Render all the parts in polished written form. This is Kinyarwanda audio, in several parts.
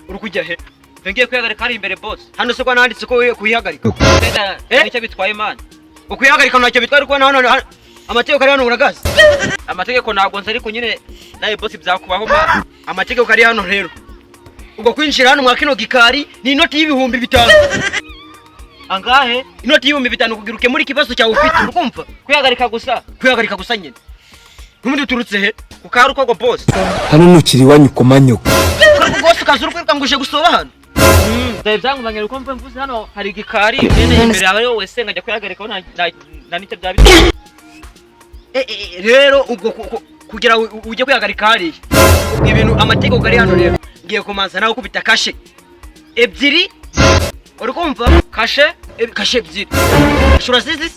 uri kujya he? ngiye kwihagarika ari imbere boss. Hano se kwa nanditse ko kuyihagarika. Nicyo bitwaye man. Ukuyihagarika ntacyo bitwara ko hano amategeko ari hano uragaza. Amategeko ntabwo nzi ariko nyine nawe boss byakubaho man. Amategeko ari hano rero. Ubwo kwinjira hano mwa kino gikari ni inoti y'ibihumbi 5. Angahe? Inoti y'ibihumbi 5 kugiruke muri kibazo cyawe ufite urukumva? Kwihagarika gusa nyine. Numundi turutse he? Ukari uko boss. Hano nukiri wanyu komanyoko. Kandi boss kazuru kwirika nguje gusoba hano. Dave byangumanye uko mvuze hano hari gikari nene imbere yawe wese ngajya kwihagarika na nicyo byabi. Rero ubwo kugira ujye kwihagarika hari ibintu amategeko gari hano rero. Ngiye kumanza nawe kubita kashe ebyiri. Uri kumva? Kashe ebyiri. Ashura zizi?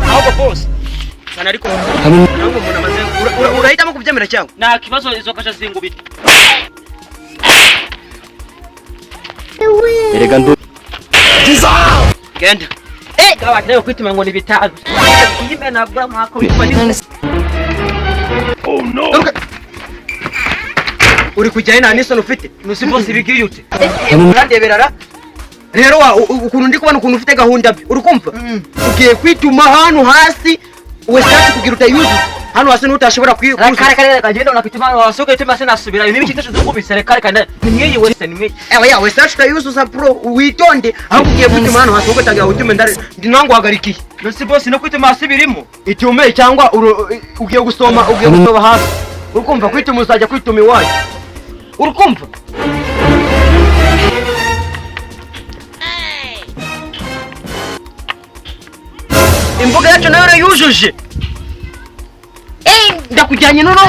Ahubwo boss. Sana ariko ntabwo umuntu amaze urahitamo kubyemera cyangwa? Nta kibazo izo kashe zingubita. Erega ndo. Genda. Gabateye kwituma ngo nibitago. Yime nagura mwako bitwani. Oh no. Uri kujyaye nta n'isoni ufite? Nusi boss bigiye ute? Urandeberara? Rero ukuntu ndi kubona ukuntu ufite gahunda uri kumva? Ugiye kwituma hano hasi wese kugira utayuzu. Hano hasi n'utashobora kwikuza. Kare kagenda unakituma wasoke ituma sinasubira. Ibi biki cyose zukubise kare nimwe wese nimwe. Ya wese utayuzu pro witonde. Aho ugiye kwituma hano hasi ugatangira utume ndinango hagarikiye. Nusi boss no kwituma hasi birimo. Itume cyangwa ugiye gusoma hasi. Uri kumva kwituma uzajya kwituma iwawe. Uri kumva? Imboga yacu nayo yujuje. Ndakujyanye nono.